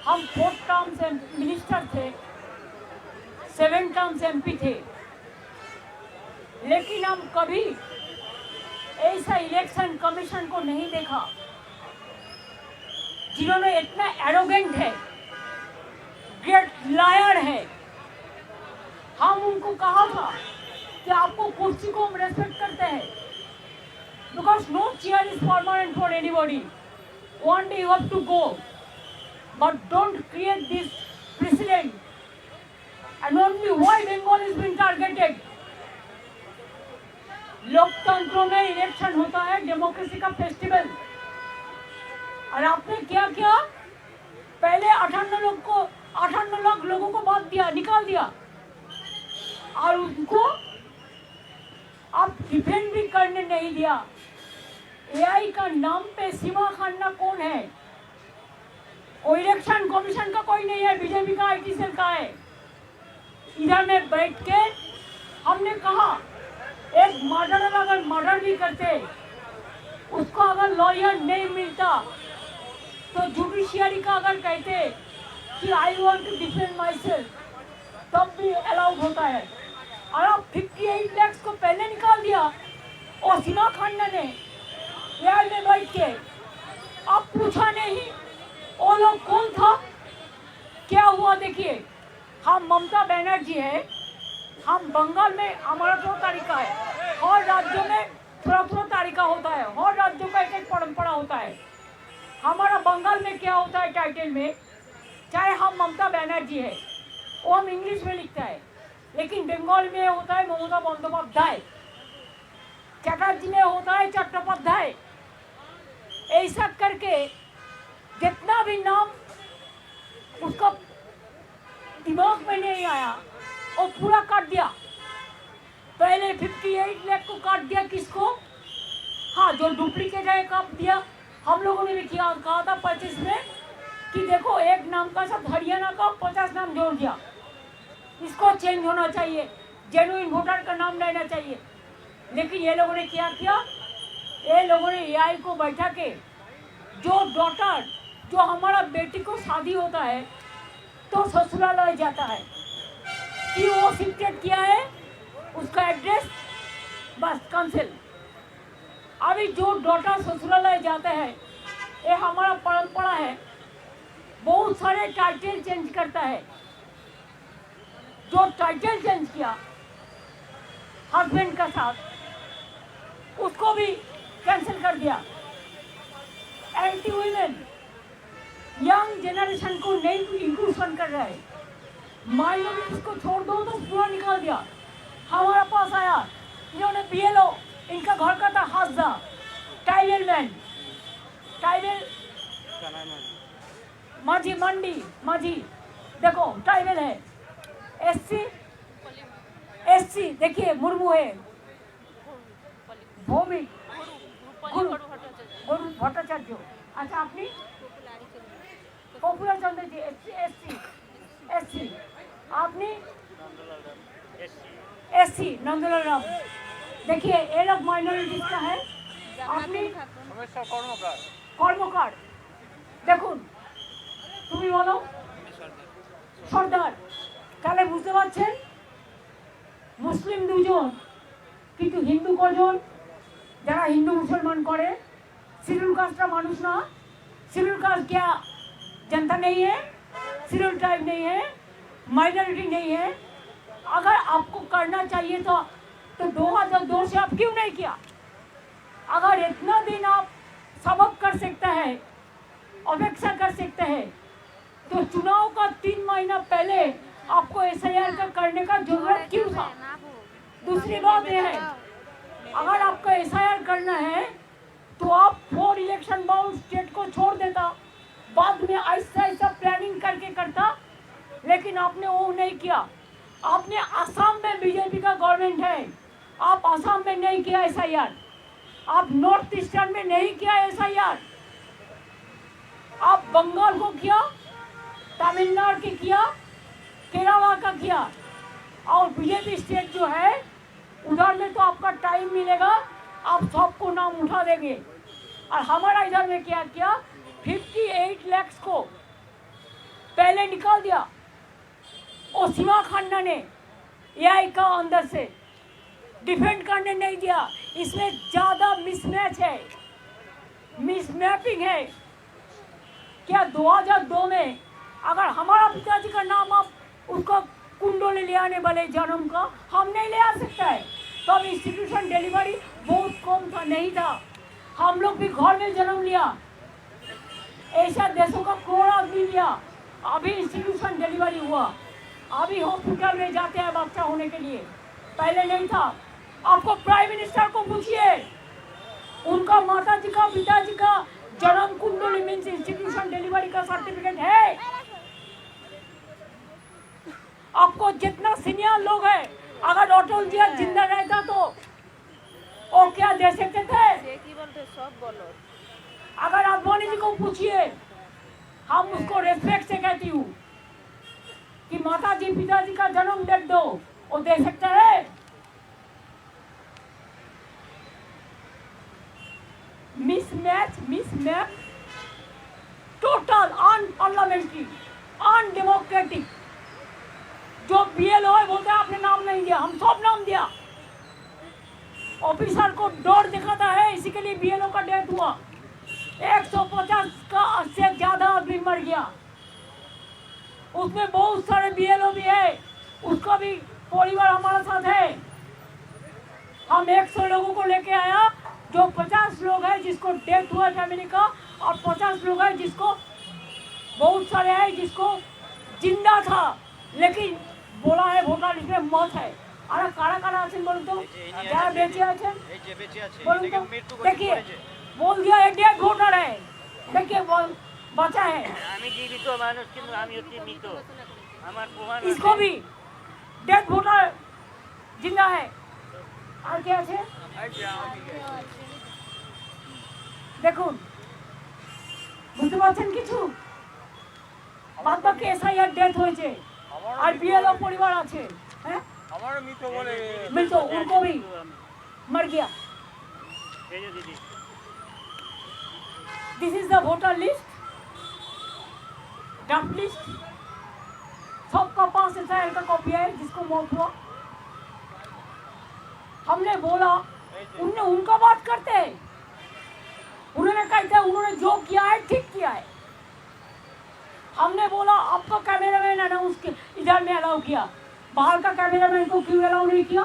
हम 4 टर्म से मिनिस्टर थे, 7 टर्म से MP थे, लेकिन हम कभी ऐसा इलेक्शन कमीशन को नहीं देखा जिन्होंने इतना एरोगेंट है, ग्रेट लायर है। हम उनको कहा था कि आपको कुर्सी को हम रेस्पेक्ट करते हैं, because no chair is permanent for anybody, one day you have to go, but don't create this precedent and only why Bengal is being targeted. लोकतंत्र में इलेक्शन होता है, डेमोक्रेसी का फेस्टिवल, और आपने क्या किया? पहले 58 लाख लोगों को बात दिया, निकाल दिया, और उनको आप डिफेंड भी करने नहीं दिया। AI का नाम पे सीमा खाना कौन है? कोई इलेक्शन कमीशन का कोई नहीं है, बीजेपी का IT सेल का है। इधर में बैठ के हमने कहा एक मर्डरर अगर मर्डर भी करते, उसको अगर लॉयर नहीं मिलता तो जुडिशियरी का अगर कहते कि I want to defend myself, तब भी अलाउड होता है। और अब 58 लाख को पहले निकाल दिया, और सीमा खान्ना ने एयर में बैठ के अब पूछा नहीं वो लोग कौन था, क्या हुआ। देखिए, हम ममता बनर्जी है, हम बंगाल में हमारा जो तरीका है, हर राज्यों में थोड़ा तरीका होता है, हर राज्यों का एक परंपरा होता है। हमारा बंगाल में क्या होता है टाइटल में, चाहे हम ममता बनर्जी है, वो हम इंग्लिश में लिखता है, लेकिन बंगाल में होता है ममता बंदोपाध्याय, चटर्जी में होता है चट्टोपाध्याय। ऐसा करके जितना भी नाम उसका दिमाग में नहीं आया वो पूरा काट दिया। पहले 58 लाख को काट दिया, किसको? हाँ, जो डुप्लीकेट है काट दिया। हम लोगों ने भी किया, कहा था 25 में कि देखो एक नाम का साथ हरियाणा का 50 नाम जोड़ दिया, इसको चेंज होना चाहिए, जेन्युइन वोटर का नाम रहना चाहिए। लेकिन ये लोगों ने क्या किया? ये लोगों ने AI को बैठा के, जो डॉटर, जो हमारा बेटी को शादी होता है तो ससुरालय जाता है कि वो शिफ्टेड किया है, उसका एड्रेस बस कैंसिल। अभी जो डॉटर ससुरालय जाते हैं, ये हमारा परंपरा है, बहुत सारे टाइटल चेंज करता है। जो टाइटल चेंज किया हस्बैंड का साथ, उसको भी कैंसिल कर दिया। एंटी वुमेन, यंग जनरेशन को नहीं इंक्लूजन कर रहा है, माइनॉरिटीज को छोड़ दो तो पूरा निकाल दिया। हमारा पास आया, इन्होंने BLO, इनका घर का था हाजा, ट्राइबल मैन, ट्राइबल माझी मंडी, माझी देखो ट्राइबल है। SC देखिए मुर्मू है, भौमिक गुरु भट्टाचार्य। अच्छा, आपने पॉपुलर चंद्र जी SC, आपने SC नंदलाल राम। देखिए ये लोग माइनॉरिटीज का है। आपने কর্মকার দেখুন, তুমি বলো সর্দার। তাহলে বুঝতে পারছেন মুসলিম দুজন, কিন্তু হিন্দু কজন? যারা হিন্দু মুসলমান করে, শিডিউল কাস্টরা মানুষ না। शिड्यूल कास्ट क्या जनता नहीं है? शिड्यूल ट्राइब नहीं है, माइनॉरिटी नहीं है। अगर आपको करना चाहिए तो 2002 से आप क्यों नहीं किया? अगर इतना दिन आप सबक कर सकते हैं, अपेक्षा कर सकते हैं, तो चुनाव का 3 महीना पहले आपको SIR का करने का जरूरत क्यों था? दूसरी बात यह है, अगर आपको SIR करना है तो आप 4 इलेक्शन बाउंड स्टेट को छोड़ देता, बाद में ऐसा प्लानिंग करके करता, लेकिन आपने वो नहीं किया। आपने असम में बीजेपी का गवर्नमेंट है, आप असम में नहीं किया SIR, आप नॉर्थ ईस्टर्न में नहीं किया SIR, आप बंगाल को किया, तमिलनाडु की किया, केरला का किया, और बीजेपी स्टेट जो है उधर में तो आपका टाइम मिलेगा, आप सबको नाम उठा देंगे। और हमारा इधर में क्या किया, 58 लाख को निकाल दिया। और सीमा खान्ना ने एआई का अंदर से डिफेंड करने नहीं दिया। इसमें ज़्यादा मिसमैच है, मिसमैपिंग है। क्या 2002 में अगर हमारा पिताजी का नाम आप उसको कुंडोली ले आने वाले जन्म का हम नहीं ले आ सकता है, तो अब इंस्टीट्यूशन डिलीवरी बहुत कम था, नहीं था। हम लोग भी घर में जन्म लिया, एशिया देशों का करोड़ आदमी लिया, अभी इंस्टीट्यूशन डिलीवरी हुआ, अभी हॉस्पिटल में जाते हैं बच्चा होने के लिए, पहले नहीं था। आपको प्राइम मिनिस्टर को पूछिए, उनका माता जी का पिताजी का जन्म कुंडली मीन्स इंस्टीट्यूशन डिलीवरी का सर्टिफिकेट है। आपको जितना सीनियर लोग है, अगर अटल जी जिंदा रहता तो वो क्या दे सकते थे? अगर आडवाणी जी को पूछिए, हम उसको रेस्पेक्ट से कहती हूँ कि माता जी पिताजी का जन्म डेट दो, वो दे सकते हैं? Mismatch, total unparliamentary, undemocratic. जो बीएलओ है बोलते हैं आपने नाम नहीं दिया, हम सब नाम दिया। ऑफिसर को डर दिखाता है, इसी के लिए बीएलओ का डेथ हुआ। 150 का से ज्यादा आदमी मर गया, उसमें बहुत सारे बीएलओ भी है, उसका भी परिवार हमारे साथ है। हम 100 लोगों को लेके आया, जो 50 लोग हैं जिसको डेथ हुआ फैमिली का, और 50 लोग हैं जिसको बहुत सारे हैं जिसको जिंदा था लेकिन बोला है ভোটার লিস্টে মত है। আর কারা কারা আছেন বলুন তো, যারা বেঁচে আছেন বলুন তো। देखिए बोल दिया है डेड वोटर है, देखिए बचा है। আমি জীবিত মানুষ কিন্তু আমি হচ্ছি মৃত, আমার প্রমাণ इसको भी डेड वोटर जिंदा है। আর কে আছে দেখুন, বুঝতে পারছেন কিছু? বাদ বাকি এসআইআর ডেথ হয়েছে আর बीएलओ परिवार আছে, हैं हमारा मृत बोले मृत, उनको भी मर गया। This is the voter list, draft list, सबका पास एसआईआर का कॉपी है जिसको मौत हुआ। हमने बोला, उनने उनका बात करते हैं, उन्होंने कहते हैं उन्होंने जो किया है ठीक किया है। हमने बोला आपका कैमरामैन अनाउंस इधर में अलाउ किया, बाहर का कैमरामैन को क्यों अलाउ नहीं किया?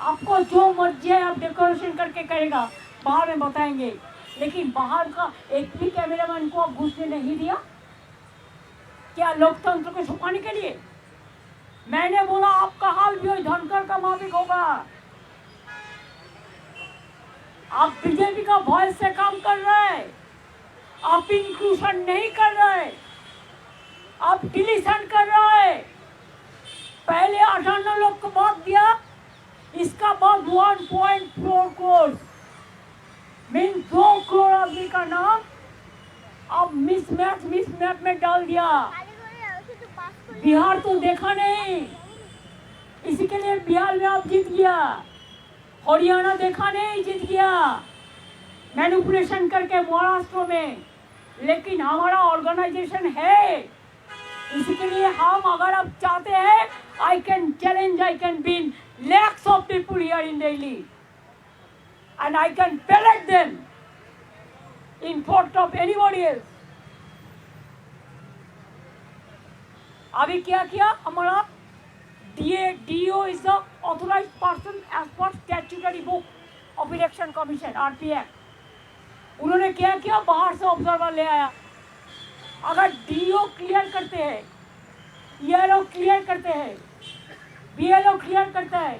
आपको जो मर्जी है आप डेकोरेशन करके करेगा, बाहर में बताएंगे, लेकिन बाहर का एक भी कैमरामैन को आप घुसने नहीं दिया। क्या लोकतंत्र को छुपाने के लिए? मैंने बोला आपका हाल भी धनकर का माफिक होगा। आप बीजेपी का वॉइस से काम कर रहे हैं, आप इंक्लूशन नहीं कर रहे, आप डिलीशन कर रहे। पहले 58 लोग को बात दिया, इसका बाद 1.4 करोड़ मीन 2 करोड़ आदमी का नाम अब मिसमैप में डाल दिया। बिहार तो देखा नहीं, इसी के लिए बिहार में आप जीत गया। हरियाणा देखा नहीं, जीत गया मैनिपुलेशन करके महाराष्ट्र में। लेकिन हमारा ऑर्गेनाइजेशन है, इसी के लिए हम अगर आप चाहते हैं, I can challenge, I can win lakhs of people here in Delhi and I can pellet them in front of anybody else। अभी क्या किया हमारा DO is the authorized person as per statutory book of election commission RP Act। उन्होंने क्या किया, बाहर से observer ले आया। अगर DO क्लियर करते हैं, ERO क्लियर करते हैं, BLO क्लियर करता है,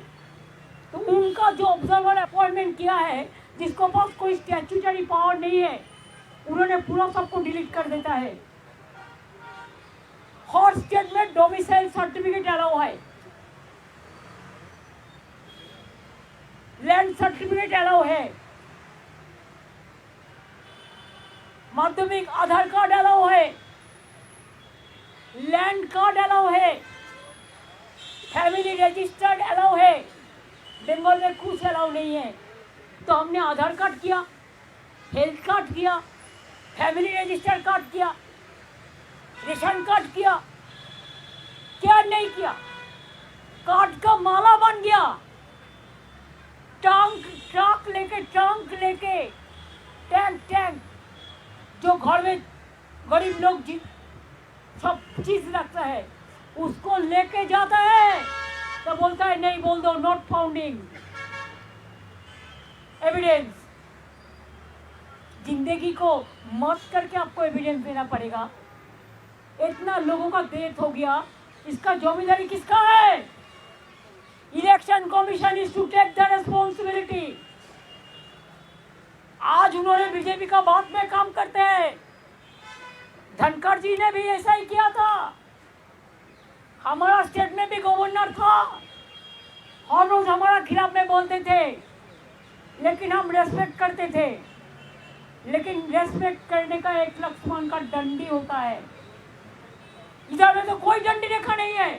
तो उनका जो ऑब्जर्वर अपॉइंटमेंट किया है, जिसको पास कोई स्टैट्यूटरी पावर नहीं है, उन्होंने पूरा सबको डिलीट कर देता है। हर स्टेट में डोमिसाइल सर्टिफिकेट अलाउ है, लैंड सर्टिफिकेट अलाउ है, माध्यमिक आधार कार्ड अलाउ है, लैंड कार्ड अलाउ है, फैमिली रजिस्टर्ड अलाउ है। बंगाल में कुछ अलाउ नहीं है। तो हमने आधार कार्ड किया, हेल्थ कार्ड किया, फैमिली रजिस्टर्ड कार्ड किया, रेशन कार्ड किया, क्या नहीं किया? कार्ड का माला बन गया, ट्रक लेके टैंक जो घर में गरीब लोग सब चीज रखता है उसको लेके जाता है तो बोलता है नहीं, बोल दो नॉट फाउंडिंग एविडेंस। जिंदगी को मौत करके आपको एविडेंस देना पड़ेगा। इतना लोगों का डेथ हो गया, इसका जिम्मेदारी किसका है? Election commission is to take the responsibility. आज उन्होंने बीजेपी का बात में काम करते हैं। धनखड़ जी ने भी ऐसा ही किया था। हमारा स्टेट में भी गवर्नर था, हर रोज हमारा खिलाफ में बोलते थे, लेकिन हम रेस्पेक्ट करते थे। लेकिन रेस्पेक्ट करने का एक लक्ष्मण का डंडी होता है, इधर में तो कोई डंडी देखा नहीं है।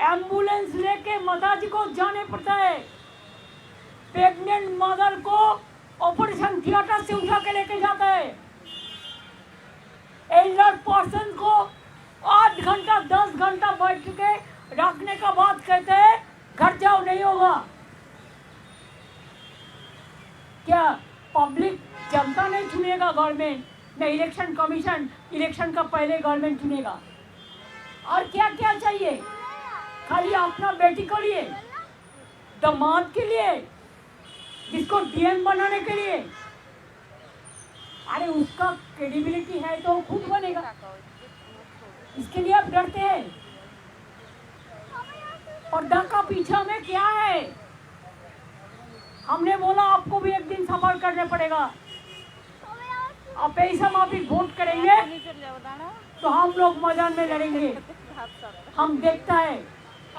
एम्बुलेंस लेके माताजी को जाने पड़ता है, प्रेग्नेंट मदर को ऑपरेशन थिएटर से उठा के लेके जाता है, एल्डर पर्सन को 8 घंटा 10 घंटा बैठ के रखने का बात कहते हैं घर जाओ, नहीं होगा। क्या पब्लिक जनता नहीं चुनेगा गवर्नमेंट में? इलेक्शन कमीशन इलेक्शन का पहले गवर्नमेंट चुनेगा। और क्या क्या चाहिए? खाली अपना बेटी को लिए, दामाद के लिए, जिसको डीएम बनाने के लिए। अरे उसका क्रेडिबिलिटी है तो खुद बनेगा, इसके लिए आप डरते हैं। पर्दा का पीछा में क्या है? हमने बोला आपको भी एक दिन सफर करने पड़ेगा। आप ऐसा माफिक वोट करेंगे तो हम लोग मैदान में लड़ेंगे। हम देखता है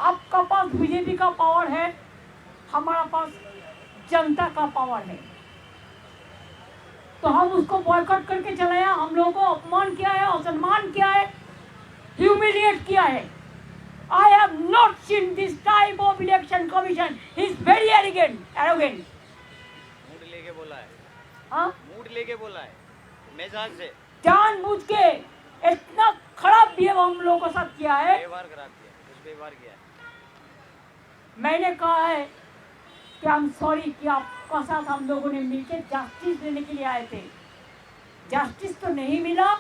आपका पास बीजेपी का पावर है, हमारा पास जनता का पावर है, तो हम उसको बॉयकॉट करके चलाया। हम लोगों को अपमान किया है, असम्मान किया है, ह्यूमिलिएट किया है। I have not seen this type of election commission. He is very arrogant. Mood लेके बोला है। हाँ? मूड लेके बोला है, मिजाज से जानबूझ के इतना खराब बिहेव हम लोगों के साथ किया है। व्यवहार खराब किया, कुछ व्यवहार किया है। मैंने कहा है कि I'm sorry कि आपका साथ हम लोगों ने मिलकर जस्टिस देने के लिए आए थे। जस्टिस तो नहीं मिला,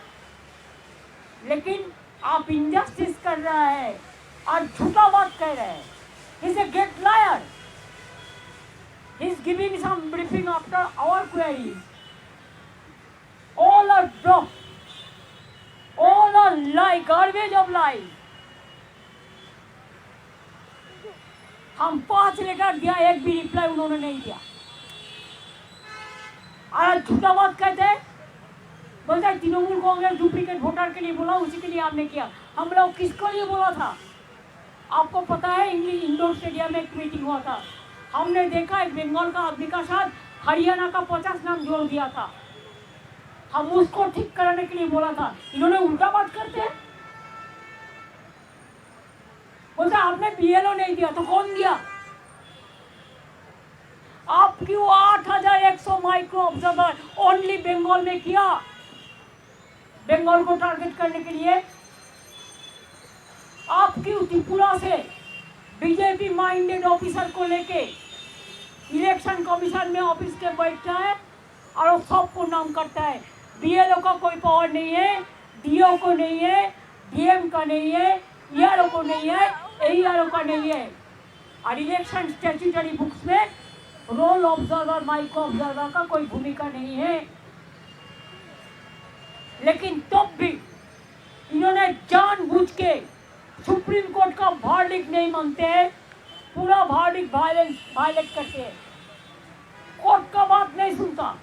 लेकिन आप इनजस्टिस कर रहा है और झूठा बात कह रहे हैं। He is a great liar. He is giving some briefing after our queries. All are bluff. All are lie, garbage of lies. हम 5 लेटर दिया, एक भी रिप्लाई उन्होंने नहीं दिया। और झूठा बात कहते हैं, बोलते हैं तृणमूल कांग्रेस डुप्लीकेट वोटर के लिए बोला, उसी के लिए आपने किया। हम लोग किसको लिए बोला था? आपको पता है इंग्लिश इंडोर स्टेडियम में एक मीटिंग हुआ था, हमने देखा एक बंगाल का आदमी का साथ हरियाणा का 50 नाम जोड़ दिया था। हम उसको ठीक कराने के लिए बोला था, इन्होंने उल्टा बात करते हैं। बोलते आपने बीएलओ नहीं दिया, तो कौन दिया? आप क्यों 8100 माइक्रो ऑब्जर्वर ओनली बंगाल में किया, बंगाल को टारगेट करने के लिए? आप क्यों त्रिपुरा से बीजेपी माइंडेड ऑफिसर को लेके इलेक्शन कमीशन में ऑफिस के बैठता है और सबको नाम करता है? बीएलओ का कोई पावर नहीं है, डीओ को नहीं है, डीएम का नहीं है, ईआरओ को नहीं है, एईआरओ का नहीं है। और इलेक्शन स्टैट्यूटरी बुक्स में रोल ऑब्जर्वर माइक्रो ऑब्जर्वर का कोई भूमिका नहीं है। लेकिन तब भी इन्होंने जानबूझ के सुप्रीम कोर्ट का वर्डिक्ट नहीं मानते हैं, पूरा वर्डिक्ट वायलेट करते हैं। कोर्ट का बात नहीं सुनता,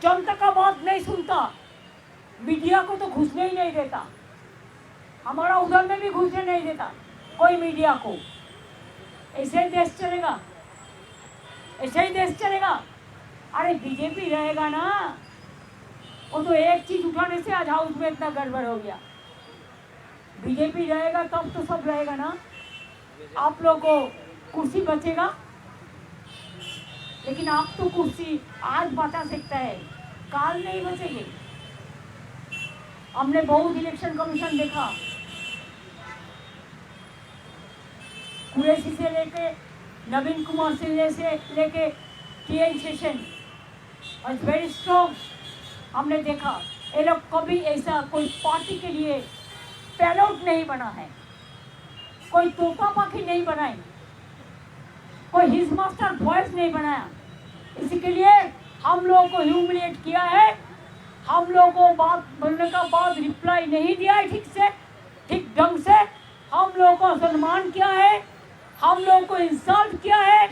जनता का बात नहीं सुनता, मीडिया को तो घुसने ही नहीं देता। हमारा उधर में भी घुसने नहीं देता कोई मीडिया को। ऐसे ही देश चलेगा, ऐसे ही देश चलेगा। अरे बीजेपी रहेगा ना, वो तो एक चीज उठाने से आज हाउस में इतना गड़बड़ हो गया। बीजेपी रहेगा तब तो सब रहेगा ना। आप लोगों को कुर्सी बचेगा, लेकिन आप तो कुर्सी आज बचा सकता है, काल नहीं बचेगी। हमने बहुत इलेक्शन कमीशन देखा, कुरैशी से लेके नवीन कुमार सिंह से लेके TN सेशन और वेरी स्ट्रॉन्ग। हमने देखा ये लोग कभी ऐसा कोई पार्टी के लिए पैलोट नहीं बना है, कोई तोता पाखी नहीं बनाई, कोई हिज मास्टर वॉइस नहीं बनाया। इसी के लिए हम लोगों को ह्यूमिलिएट किया है, हम लोगों को बात बोलने का बाद रिप्लाई नहीं दिया है ठीक से, ठीक ढंग से, हम लोगों को सम्मान किया है, हम लोगों को इंसल्ट किया है।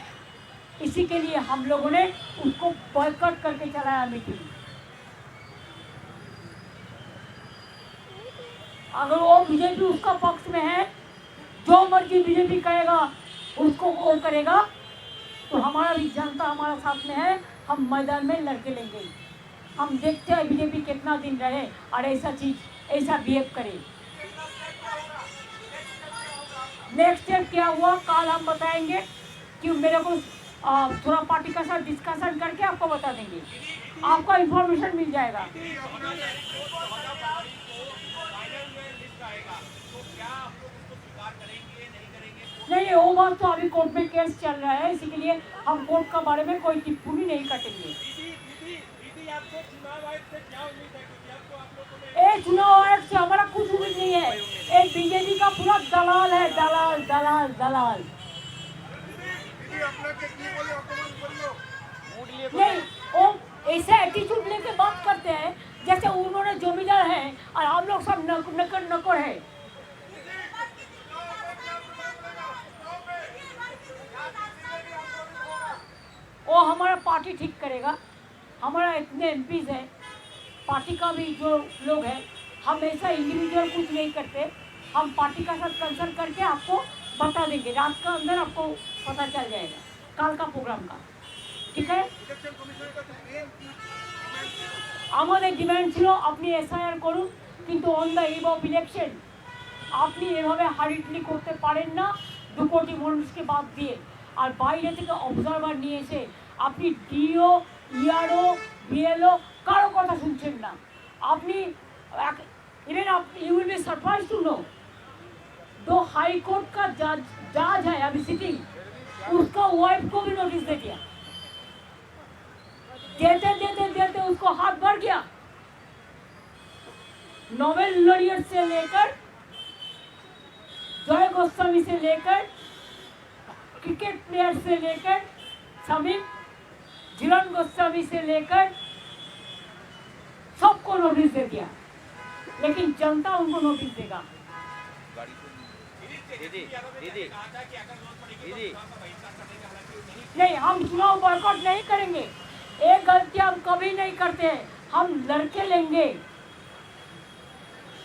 इसी के लिए हम लोगों ने उसको बॉयकॉट करके चलाया मीटिंग। अगर वो बीजेपी उसका पक्ष में है, जो मर्जी बीजेपी कहेगा उसको वो करेगा, तो हमारा भी जनता हमारा साथ में है, हम मैदान में लड़के लेंगे। हम देखते हैं बीजेपी कितना दिन रहे और ऐसा चीज ऐसा बिहेव करे। नेक्स्ट स्टेप क्या हुआ कल हम बताएंगे, कि मेरे को थोड़ा पार्टी का साथ डिस्कशन करके आपको बता देंगे, आपको इंफॉर्मेशन मिल जाएगा। नहीं, वो बात तो अभी कोर्ट में केस चल रहा है, इसी के लिए हम कोर्ट के बारे में कोई टिप्पणी नहीं करेंगे। चुनाव आयोग से हमारा कुछ उम्मीद नहीं है, एक बीजेपी का पूरा दलाल है, दलाल दलाल दलाल। नहीं, वो ऐसे एटीट्यूड लेके बात करते हैं जैसे उन्होंने जमींदार है और हम लोग सब नकर नकर है। वो हमारा पार्टी ठीक करेगा, हमारा इतने MPs है, पार्टी का भी जो लोग हैं, हम ऐसा इंडिविजुअल कुछ नहीं करते, हम पार्टी का साथ कंसल्ट करके आपको बता देंगे, रात का अंदर आपको पता चल जाएगा कल का प्रोग्राम का, ठीक है। আমাদের ডিমান্ড ছিল আপনি SIR করুন, কিন্তু on the eve of election আপনি এভাবে হারিটলি করতে পারেন না 2 কোটি মানুষকে বাদ দিয়ে, আর বাইরে থেকে অবজারভার নিয়ে এসে আপনি DO ERO BLO কারো কথা শুনছেন না। আপনি इवन आप you will be surprise to know, 2 high court का जज है अभी सिटिंग, उसका वाइफ को भी नोटिस दे दिया, देते देते देते उसको हाथ भर गया। नोबेल लॉरियट से लेकर जय गोस्वामी से लेकर क्रिकेट प्लेयर से लेकर समीप झिलन गोस्वामी से लेकर सबको नोटिस दे दिया, लेकिन जनता उनको नोटिस देगा। दीदी दीदी दीदी नहीं, हम चुनाव बॉयकॉट नहीं करेंगे, एक गलती हम कभी नहीं करते हैं, हम लड़के लेंगे।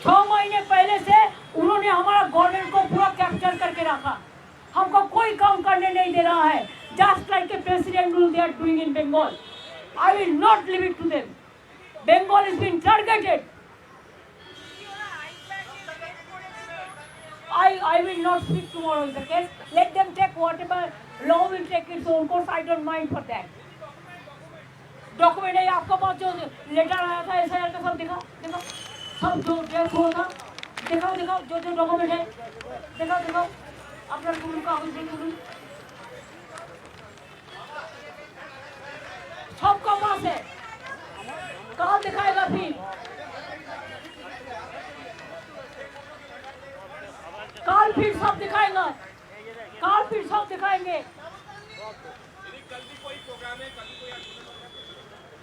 6 महीने पहले से उन्होंने हमारा गवर्नमेंट को पूरा कैप्चर करके रखा, हमको कोई काम करने नहीं दे रहा है, just like a president rule they are doing in Bengal. I will not leave it to them, Bengal is been targeted. I will not speak tomorrow in the case. Let them take whatever law will take its own course. I don't mind for that. Document है आपका पास, जो letter आया था SIR का सब दिखाओ, दिखाओ सब जो ड्रेस हुआ था, दिखाओ दिखाओ जो जो डॉक्यूमेंट है, दिखाओ दिखाओ अपना गुरु का गुरु सबका पास है, कहाँ दिखाएगा फिर? काल फिर सब दिखाएगा, काल फिर सब दिखाएंगे।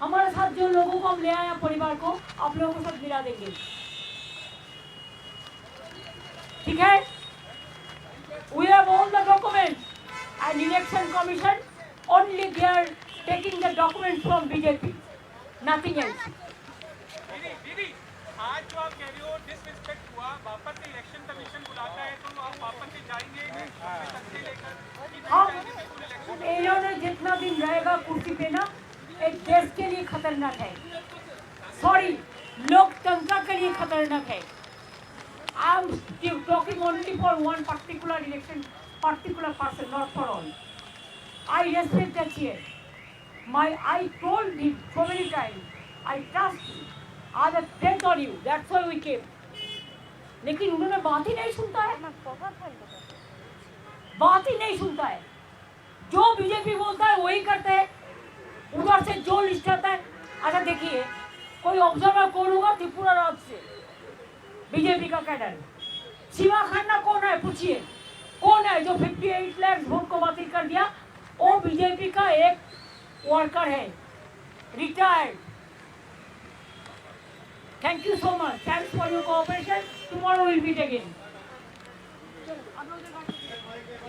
हमारे साथ जो लोगों को हम ले आए परिवार को, आप लोगों को सब मिला देंगे, ठीक है। We have all the documents and election commission only they are taking the documents from BJP, nothing else. दीदी आज जो आप कह रहे हो डिसरिस्पेक्ट हुआ, वापस से इलेक्शन कमीशन बुलाता है तो आप वापस से जाएंगे सत्ते लेकर? हम इन्होंने जितना दिन रहेगा कुर्सी पे ना, एक देश के लिए खतरनाक है, सॉरी लोकतंत्र के लिए खतरनाक है। I am talking only for one particular election, particular person, not for all. I respect that chair, I told him so many times, I trust him, आज threat on you, that's why we came. लेकिन उन्होंने बात ही नहीं सुनता है, बात ही नहीं सुनता है। जो बीजेपी बोलता है वही करते हैं, उधर से जो लिस्ट आता है। अच्छा देखिए, कोई ऑब्जर्वर कौन होगा त्रिपुरा राज्य से बीजेपी का कैडर? शिवा खन्ना कौन है पूछिए, कौन है जो 58 लाख वोट को बातिल कर दिया? वो बीजेपी का एक वर्कर है, retired. Thank you so much, thanks for your cooperation. Tomorrow will meet again.